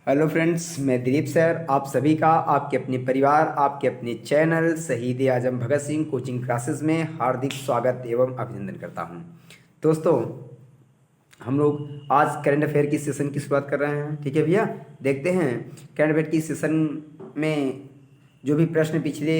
Hello friends, मैं Dilip sir आप सभी का आपके अपने परिवार आपके अपने चैनल शहीद आजम भगत सिंह कोचिंग क्लासेस में हार्दिक स्वागत एवं अभिनंदन करता हूं। दोस्तों, हम लोग आज करंट अफेयर की सेशन की शुरुआत कर रहे हैं। ठीक है भैया, देखते हैं करंट अफेयर की सेशन में जो भी प्रश्न पिछले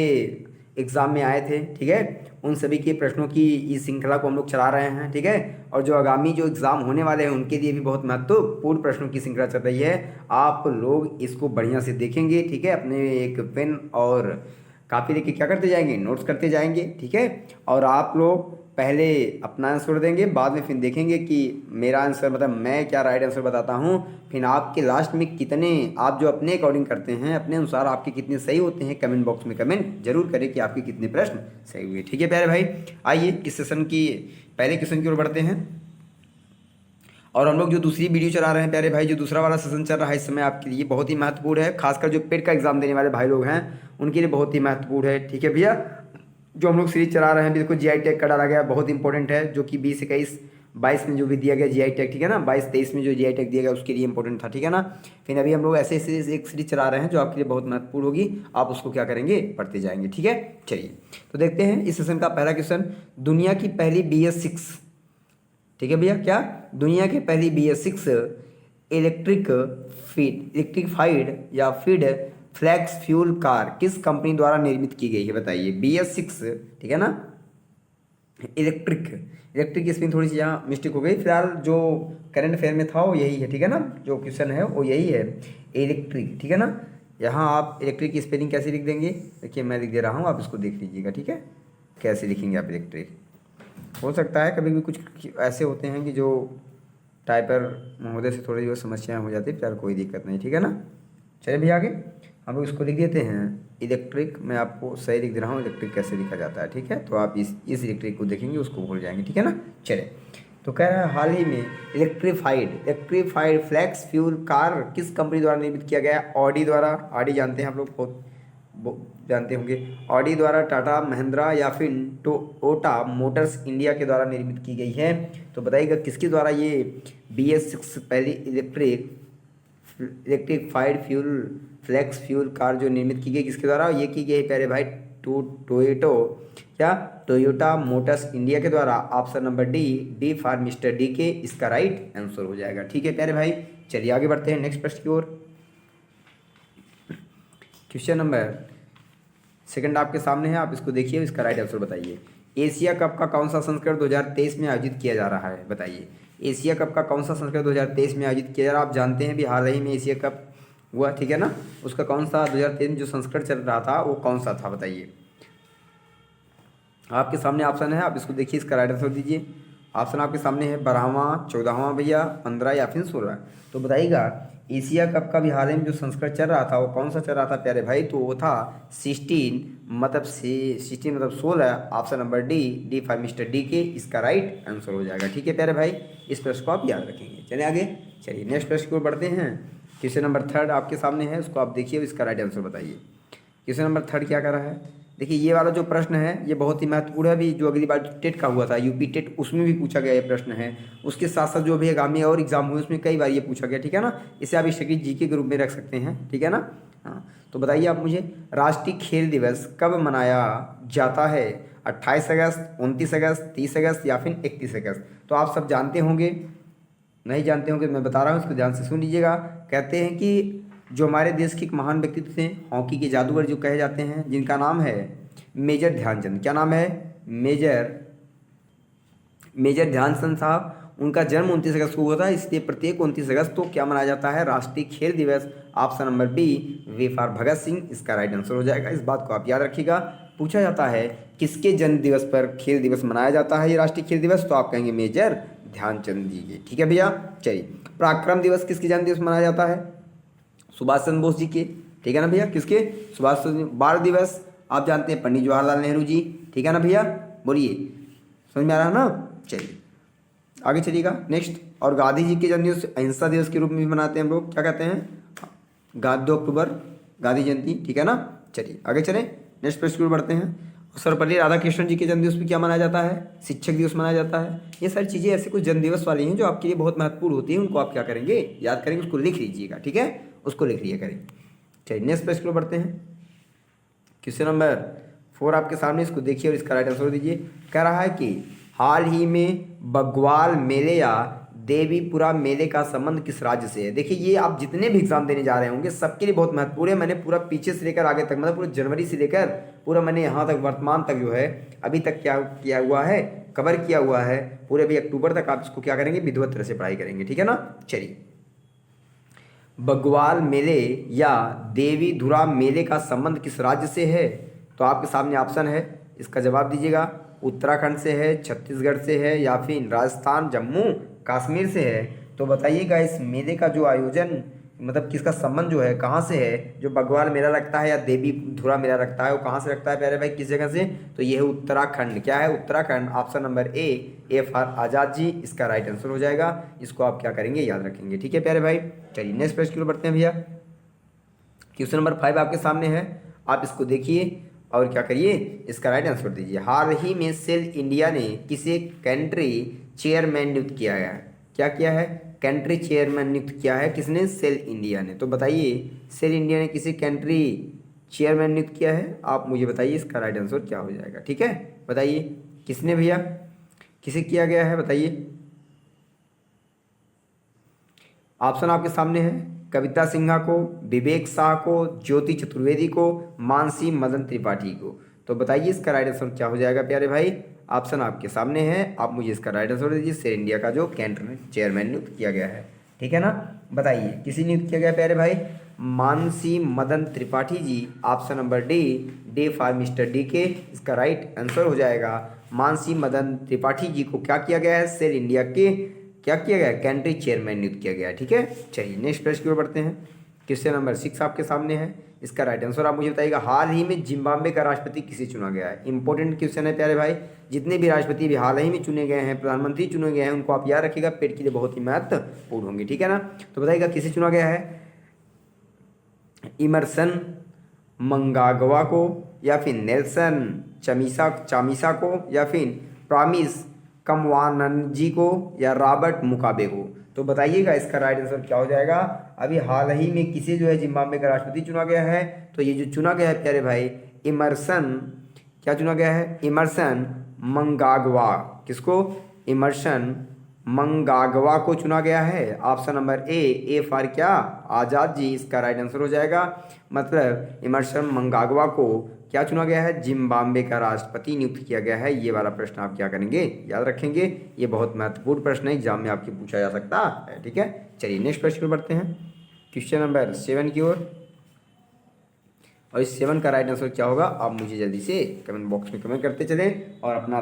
एग्ज़ाम में आए थे, ठीक है, उन सभी के प्रश्नों की इस श्रृंखला को हम लोग चला रहे हैं। ठीक है, और जो आगामी जो एग्ज़ाम होने वाले हैं उनके लिए भी बहुत महत्वपूर्ण प्रश्नों की श्रृंखला चल रही है। आप लोग इसको बढ़िया से देखेंगे, ठीक है, अपने एक पेन और कापी लेके क्या करते जाएंगे, नोट्स करते जाएंगे। ठीक है, और आप लोग पहले अपना आंसर देंगे, बाद में फिर देखेंगे कि मेरा आंसर मतलब मैं क्या राइट आंसर बताता हूँ। फिर आपके लास्ट में कितने आप जो अपने अकॉर्डिंग करते हैं, अपने अनुसार आपके कितने सही होते हैं, कमेंट बॉक्स में कमेंट जरूर करें कि आपके कितने प्रश्न सही हुए। ठीक है प्यारे भाई, आइए इस सेशन की पहले क्वेश्चन की ओर बढ़ते हैं। और हम लोग जो दूसरी वीडियो चला रहे हैं प्यारे भाई, जो दूसरा वाला सेशन चल रहा है इस समय आपके लिए बहुत ही महत्वपूर्ण है, खासकर जो पेट का एग्जाम देने वाले भाई लोग हैं उनके लिए बहुत ही महत्वपूर्ण है। ठीक है भैया, जो हम लोग सीरीज चला रहे हैं बिल्कुल जीआई टैग का डाला गया, बहुत इंपॉर्टेंट है, जो कि 20, 21, 22 में जो भी दिया गया जीआई टैग, ठीक है ना, 22, 23 में जो जीआई टैग दिया गया उसके लिए इंपॉर्टेंट था। ठीक है ना, फिर अभी हम लोग ऐसे सीरीज एक सीरीज चला रहे हैं जो आपके लिए बहुत महत्वपूर्ण होगी, आप उसको क्या करेंगे, पढ़ते जाएंगे। ठीक है, चलिए तो देखते हैं इस सेशन का पहला क्वेश्चन। दुनिया की पहली BS6, ठीक है भैया, क्या दुनिया की पहली BS6 इलेक्ट्रिफाइड या फीड फ्लैक्स फ्यूल कार किस कंपनी द्वारा निर्मित की गई है, बताइए। BS6, ठीक है ना, इलेक्ट्रिक इसमें थोड़ी सी यहाँ मिस्टेक हो गई, फिलहाल जो करंट अफेयर में था वो यही है। ठीक है ना, जो क्वेश्चन है वो यही है, इलेक्ट्रिक। ठीक है ना, यहाँ आप इलेक्ट्रिक की स्पेलिंग कैसे लिख देंगे, देखिए मैं लिख दे रहा हूँ, आप इसको देख लीजिएगा। ठीक है, कैसे लिखेंगे आप इलेक्ट्रिक। हो सकता है कभी भी कुछ ऐसे होते हैं कि जो टाइपर महोदय से थोड़ी जो समस्याएं हो जाती है, फिर कोई दिक्कत नहीं। ठीक है ना, चलिए भैया आगे हम लोग इसको लिख देते हैं इलेक्ट्रिक। मैं आपको सही लिख दे रहा हूँ इलेक्ट्रिक कैसे लिखा जाता है। ठीक है, तो आप इस इलेक्ट्रिक को देखेंगे उसको भूल जाएंगे। ठीक है ना, चले तो कह रहा है हाल ही में इलेक्ट्रीफाइड फ्लैक्स फ्यूल कार किस कंपनी द्वारा निर्मित किया गया। ऑडी द्वारा, ऑडी जानते हैं आप लोग, बहुत जानते होंगे, ऑडी द्वारा, टाटा महिंद्रा या फिर टोयोटा मोटर्स इंडिया के द्वारा निर्मित की गई है। तो बताइएगा किसके द्वारा ये BS6 पहली इलेक्ट्रिफाइड फ्लैक्स फ्यूल कार जो निर्मित की गई, किसके द्वारा ये की गई है प्यारे भाई, टोयोटा मोटर्स इंडिया के द्वारा। Option number D for mister D K इसका राइट आंसर हो जाएगा। ठीक है प्यारे भाई, चलिए आगे बढ़ते हैं नेक्स्ट प्रश्न की ओर। क्वेश्चन नंबर सेकंड आपके सामने है, आप इसको देखिए, इसका राइट आंसर बताइए। एशिया कप का कौन सा संस्करण 2023 में आयोजित किया जा रहा है, बताइए। एशिया कप का कौन सा संस्करण 2023 में आयोजित किया जा रहा है। आप जानते हैं भी हाल ही में एशिया कप हुआ, ठीक है ना, उसका कौन सा 2023 में जो संस्करण चल रहा था वो कौन सा था, बताइए। आपके सामने ऑप्शन है, आप इसको देखिए, इसका राइट आंसर दीजिए। ऑप्शन आपके सामने है 12वां, 14वां भैया, 15 या फिर 16। तो बताइएगा एशिया कप का भी हाल ही में जो संस्करण चल रहा था वो कौन सा चल रहा था प्यारे भाई, तो वो था 16 मतलब 16। Option number D for mister D K इसका राइट आंसर हो जाएगा। ठीक है प्यारे भाई, इस प्रश्न को आप याद रखेंगे। चलिए आगे, चलिए नेक्स्ट प्रश्न की ओर बढ़ते हैं। क्वेश्चन नंबर 3 आपके सामने है, उसको आप देखिए, इसका राइट आंसर बताइए। क्वेश्चन नंबर 3 क्या कर रहा है, देखिए ये वाला जो प्रश्न है ये बहुत ही महत्वपूर्ण है। अभी जो अगली बार टेट का हुआ था, यूपी टेट, उसमें भी पूछा गया ये प्रश्न है। उसके साथ साथ जो भी आगामी और एग्जाम हुए उसमें कई बार ये पूछा गया। ठीक है ना, इसे आप स्टडी जीके के रूप में रख सकते हैं। ठीक है ना, हाँ तो बताइए आप मुझे, राष्ट्रीय खेल दिवस कब मनाया जाता है। 28 अगस्त, 29 अगस्त, 30 अगस्त या फिर 31 अगस्त। तो आप सब जानते होंगे, नहीं जानते होंगे मैं बता रहा हूँ, इसको ध्यान से सुन लीजिएगा। कहते हैं कि जो हमारे देश के एक महान व्यक्तित्व थे, हॉकी के जादूगर जो कहे जाते हैं, जिनका नाम है मेजर ध्यानचंद। क्या नाम है, मेजर ध्यानचंद साहब। उनका जन्म 29 अगस्त को हुआ था, इसलिए प्रत्येक 29 अगस्त को क्या मनाया जाता है, राष्ट्रीय खेल दिवस। Option number we for Bhagat Singh इसका राइट आंसर हो जाएगा। इस बात को आप याद रखिएगा। पूछा जाता है किसके जन्म दिवस पर खेल दिवस मनाया जाता है ये राष्ट्रीय खेल दिवस, तो आप कहेंगे मेजर ध्यानचंद जी के। ठीक है भैया, चलिए पराक्रम दिवस किसके जन्म दिवस मनाया जाता है, सुभाष चंद्र बोस जी के। ठीक है ना भैया, किसके, सुभाष चंद्र। बाल दिवस आप जानते हैं पंडित जवाहरलाल नेहरू जी। ठीक है ना भैया, बोलिए, समझ में आ रहा है ना। चलिए आगे चलिएगा नेक्स्ट। और गांधी जी के जन्मदिवस अहिंसा दिवस के रूप में भी मनाते हैं हम लोग, क्या कहते हैं, 2 अक्टूबर गांधी जयंती। ठीक है ना, चलिए आगे चलें, नेक्स्ट प्रश्न की ओर बढ़ते हैं। सर्वपल्ली राधाकृष्णन जी के जन्मदिवस भी क्या मनाया जाता है, शिक्षक दिवस मनाया जाता है। ये सारी चीज़ें ऐसे कुछ जन्मदिवस वाली हैं जो आपके लिए बहुत महत्वपूर्ण होती हैं, उनको आप क्या करेंगे, याद करेंगे, उसको लिख लीजिएगा। ठीक है, उसको लिख लिया करें। चलिए नेक्स्ट प्रश्न को बढ़ते हैं। क्वेश्चन नंबर 4 आपके सामने, इसको देखिए और इसका राइट आंसर दीजिए। कह रहा है कि हाल ही में बग्वाल मेले या देवीपुरा मेले का संबंध किस राज्य से है। देखिए ये आप जितने भी एग्जाम देने जा रहे होंगे सबके लिए बहुत महत्वपूर्ण है। मैंने पूरा पीछे से लेकर आगे तक, मतलब पूरे जनवरी से लेकर पूरा मैंने यहाँ तक वर्तमान तक जो है अभी तक क्या किया हुआ है, कवर किया हुआ है। पूरे अभी अक्टूबर तक आप इसको क्या करेंगे, विधिवत तरह से पढ़ाई करेंगे, ठीक है ना। चलिए, बग्वाल मेले या देवीधुरा मेले का संबंध किस राज्य से है। तो आपके सामने ऑप्शन है, इसका जवाब दीजिएगा। उत्तराखंड से है, छत्तीसगढ़ से है, या फिर राजस्थान जम्मू कश्मीर से है। तो बताइएगा इस मेले का जो आयोजन, मतलब किसका संबंध जो है, कहाँ से है। जो बग्वाल मेला लगता है या देवीधुरा मेला लगता है वो कहाँ से लगता है प्यारे भाई, किस जगह से। तो ये है उत्तराखंड। क्या है, Uttarakhand. Option number A for Azad ji इसका राइट आंसर हो जाएगा। इसको आप क्या करेंगे, याद रखेंगे, ठीक है प्यारे भाई। चलिए नेक्स्ट प्रश्न की ओर बढ़ते हैं भैया। क्वेश्चन नंबर 5 आपके सामने है, आप इसको देखिए और क्या करिए, इसका राइट आंसर दीजिए। हाल ही में सेल इंडिया ने किसे कंट्री चेयरमैन नियुक्त किया है। क्या किया है, कंट्री चेयरमैन नियुक्त किया है किसने, सेल इंडिया ने। तो बताइए सेल इंडिया ने किसी कंट्री चेयरमैन नियुक्त किया है, आप मुझे बताइए इसका राइट आंसर क्या हो जाएगा। ठीक है, बताइए किसने भैया, किसे किया गया है, बताइए। ऑप्शन आपके सामने है, कविता सिन्हा को, विवेक शाह को, ज्योति चतुर्वेदी को, मानसी मदन त्रिपाठी को। तो बताइए इसका राइट आंसर क्या हो जाएगा प्यारे भाई। ऑप्शन आपके सामने है, आप मुझे इसका राइट आंसर दीजिए। सेल इंडिया का जो कंट्री चेयरमैन नियुक्त किया गया है, ठीक है ना। बताइए किसी नियुक्त किया गया प्यारे भाई, Mansi Madan Tripathi ji. Option number D for mister D K इसका राइट आंसर हो जाएगा। मानसी मदन त्रिपाठी जी को क्या किया गया है, सेल इंडिया के क्या किया गया है, कंट्री चेयरमैन नियुक्त किया गया है। ठीक है, चलिए नेक्स्ट प्रश्न की ओर बढ़ते हैं। क्वेश्चन नंबर 6 आपके सामने है, इसका राइट आंसर आप मुझे बताइएगा। हाल ही में जिम्बाब्वे का राष्ट्रपति किसे चुना गया है। इंपॉर्टेंट क्वेश्चन है प्यारे भाई। जितने भी राष्ट्रपति भी हाल ही में चुने गए हैं, प्रधानमंत्री चुने गए हैं, उनको आप याद रखिएगा, पेट के लिए बहुत ही महत्वपूर्ण होंगे, ठीक है ना। तो बताइएगा किसे चुना गया है, इमरसन मंगागवा को, या फिर नेल्सन चामिसा को, या फिर प्रॉमिस कमवानंजी को, या रॉबर्ट मुगाबे को। तो बताइएगा इसका राइट आंसर क्या हो जाएगा। अभी हाल ही में किसे जो है जिम्बाब्वे का राष्ट्रपति चुना गया है, तो ये जो चुना गया है प्यारे भाई, इमरसन, क्या चुना गया है, इमरसन मंगागवा। किसको, इमरसन मंगागवा को चुना गया है। ऑप्शन नंबर ए फॉर क्या, आज़ाद जी इसका राइट आंसर हो जाएगा। मतलब इमरसन मंगागवा को क्या चुना गया है, जिम्बाब्वे का राष्ट्रपति नियुक्त किया गया है। ये वाला प्रश्न आप क्या करेंगे, याद रखेंगे, ये बहुत महत्वपूर्ण प्रश्न है, एग्जाम में आपके पूछा जा सकता है। ठीक है, चलिए नेक्स्ट प्रश्न पर बढ़ते हैं, क्वेश्चन नंबर 7 की ओर। और इस 7 का राइट आंसर क्या होगा, आप मुझे जल्दी से कमेंट बॉक्स में कमेंट करते चलें और अपना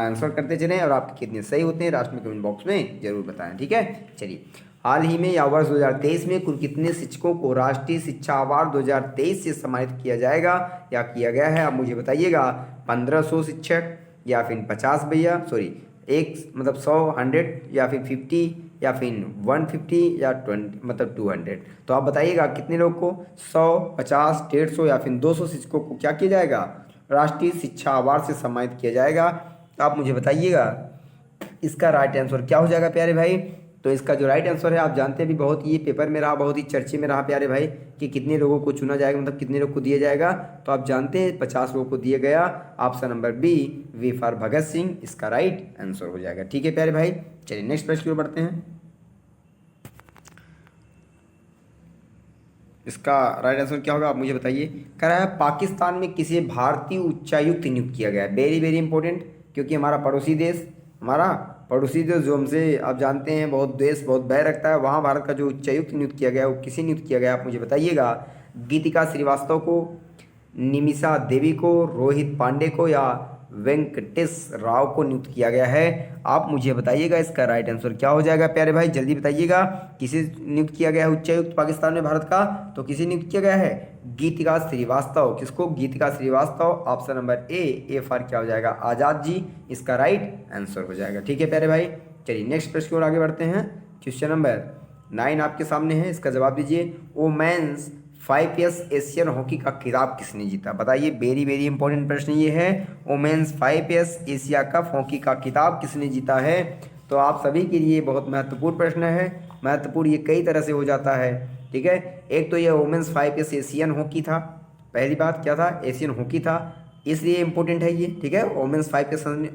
आंसर करते चलें, और आपके कितने सही होते हैं लास्ट में कमेंट बॉक्स में जरूर बताएं। ठीक है, चलिए हाल ही में या वर्ष 2023 में कुल कितने शिक्षकों को राष्ट्रीय शिक्षा अवार्ड 2023 से सम्मानित किया जाएगा या किया गया है, आप मुझे बताइएगा। 1500 शिक्षक, या फिर 50 भैया, सॉरी एक मतलब 100 100, या फिर 50, या फिर 150, या 20 मतलब 200। तो आप बताइएगा कितने लोग को, 100, 50, 150 या फिर 200 शिक्षकों को क्या किया जाएगा, राष्ट्रीय शिक्षा अवार्ड से सम्मानित किया जाएगा। तो आप मुझे बताइएगा इसका राइट आंसर क्या हो जाएगा प्यारे भाई। तो इसका जो राइट आंसर है, आप जानते हैं भी बहुत ये पेपर में रहा, बहुत ही चर्चे में रहा प्यारे भाई, कि कितने लोगों को चुना जाएगा, मतलब कितने लोग को दिया जाएगा। तो आप जानते हैं 50 लोगों को दिया गया। Option number B for Bhagat Singh इसका राइट आंसर हो जाएगा। ठीक है प्यारे भाई, चलिए नेक्स्ट प्रश्न की ओर बढ़ते हैं। इसका राइट आंसर क्या होगा, आप मुझे बताइए। कह रहा है पाकिस्तान में किसी भारतीय उच्चायुक्त नियुक्त किया गया है। वेरी वेरी इंपॉर्टेंट, क्योंकि हमारा पड़ोसी देश जो हमसे आप जानते हैं बहुत देश बहुत भय रखता है, वहाँ भारत का जो उच्चायुक्त नियुक्त किया गया है वो किसे नियुक्त किया गया, आप मुझे बताइएगा। गीतिका श्रीवास्तव को, निमिषा देवी को, रोहित पांडे को, या वेंकटेश राव को नियुक्त किया गया है। आप मुझे बताइएगा इसका राइट आंसर क्या हो जाएगा प्यारे भाई, जल्दी बताइएगा। किसे नियुक्त किया गया है उच्चायुक्त पाकिस्तान में भारत का, तो किसे नियुक्त किया गया है, गीतिका श्रीवास्तव। किसको, Geetika Srivastava. Option number A for क्या हो जाएगा, आज़ाद जी इसका राइट आंसर हो जाएगा। ठीक है प्यारे भाई, चलिए नेक्स्ट प्रश्न की ओर आगे बढ़ते हैं। क्वेश्चन नंबर 9 आपके सामने है, इसका जवाब दीजिए। वोमेन्स 5S एशियन हॉकी का खिताब किसने जीता, बताइए। वेरी वेरी इंपॉर्टेंट प्रश्न ये है, women's 5S Asia cup hockey का खिताब किसने जीता है। तो आप सभी के लिए बहुत महत्वपूर्ण प्रश्न है। महत्वपूर्ण ये कई तरह से हो जाता है, ठीक है। एक तो ये वुमेंस 5 एशियन हॉकी था, पहली बात क्या था, एशियन हॉकी था, इसलिए इम्पोर्टेंट है ये, ठीक है। वुमेंस 5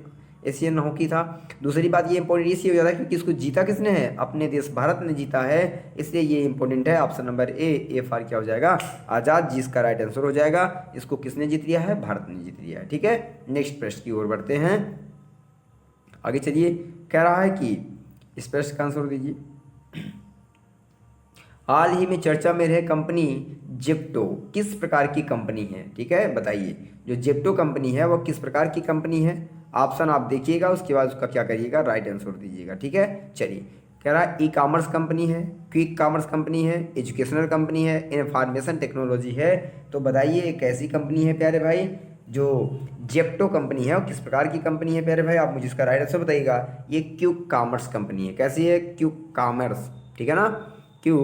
एशियन हॉकी था। दूसरी बात ये इंपॉर्टेंट इसलिए हो जाता है क्योंकि इसको जीता किसने है, अपने देश भारत ने जीता है, इसलिए ये इंपॉर्टेंट है। ऑप्शन नंबर ए फॉर क्या हो जाएगा, आज़ाद, जिसका राइट आंसर हो जाएगा। इसको किसने जीत लिया है, भारत ने जीत लिया है, ठीक है। नेक्स्ट प्रश्न की ओर बढ़ते हैं, आगे चलिए। कह रहा है कि इस प्रश्न का आंसर दीजिए। हाल ही में चर्चा में रहे कंपनी जेप्टो किस प्रकार की कंपनी है, ठीक है, बताइए। जो जेप्टो कंपनी है वो किस प्रकार की कंपनी है, ऑप्शन आप देखिएगा, उसके बाद उसका क्या करिएगा, राइट आंसर दीजिएगा, ठीक है। चलिए, कह रहा है ई कॉमर्स कंपनी है, क्विक कॉमर्स कंपनी है, एजुकेशनल कंपनी है, इंफॉर्मेशन टेक्नोलॉजी है। तो बताइए एक ऐसी कंपनी है प्यारे भाई, जो जेप्टो कंपनी है वो किस प्रकार की कंपनी है प्यारे भाई, आप मुझे इसका राइट आंसर बताइएगा। ये क्विक कॉमर्स कंपनी है, कैसी है, क्विक कॉमर्स, ठीक है ना, क्यू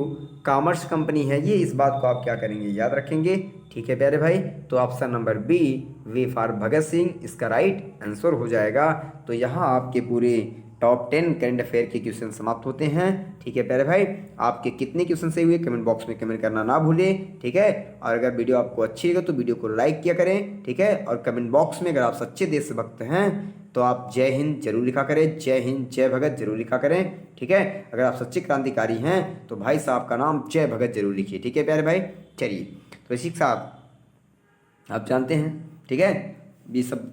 कॉमर्स कंपनी है ये, इस बात को आप क्या करेंगे, याद रखेंगे, ठीक है प्यारे भाई। तो ऑप्शन नंबर बी वे फॉर भगत सिंह इसका राइट आंसर हो जाएगा। तो यहाँ आपके पूरे टॉप 10 करंट अफेयर के क्वेश्चन समाप्त होते हैं, ठीक है प्यारे भाई। आपके कितने क्वेश्चन सही हुए कमेंट बॉक्स में कमेंट करना ना भूलें, ठीक है। और अगर वीडियो आपको अच्छी लगे तो वीडियो को लाइक किया करें, ठीक है। और कमेंट बॉक्स में अगर आप सच्चे देशभक्त हैं तो आप जय हिंद जरूर लिखा करें, जय हिंद जय भगत जरूर लिखा करें, ठीक है। अगर आप सच्चे क्रांतिकारी हैं तो भाई साहब का नाम जय भगत जरूर लिखिए, ठीक है प्यारे भाई। चलिए, तो इसी के साथ आप जानते हैं, ठीक है, ये सब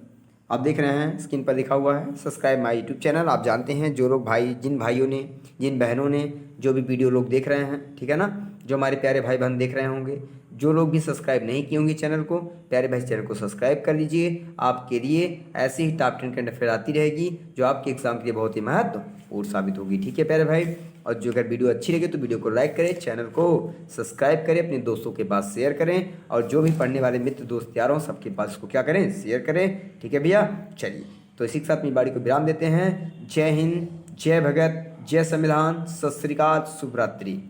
आप देख रहे हैं स्क्रीन पर लिखा हुआ है सब्सक्राइब माय यूट्यूब चैनल। आप जानते हैं जो लोग भाई, जिन भाइयों ने, जिन बहनों ने जो भी वीडियो लोग देख रहे हैं, ठीक है ना, जो हमारे प्यारे भाई बहन देख रहे होंगे, जो लोग भी सब्सक्राइब नहीं किए होंगे चैनल को, प्यारे भाई चैनल को सब्सक्राइब कर लीजिए। आपके लिए ऐसे ही टॉप 10 करंट अफेयर आती रहेगी जो आपके एग्जाम के लिए बहुत ही महत्वपूर्ण साबित होगी, ठीक है प्यारे भाई। और जो अगर वीडियो अच्छी लगे तो वीडियो को लाइक करें, चैनल को सब्सक्राइब करें, अपने दोस्तों के पास शेयर करें, और जो भी पढ़ने वाले मित्र दोस्त यारों सबके पास इसको क्या करें, शेयर करें, ठीक है भैया। चलिए, तो इसी के साथ अपनी बाड़ी को विराम देते हैं। जय हिंद, जय भगत, जय संविधान, सत श्री अकाल, शुभ रात्रि।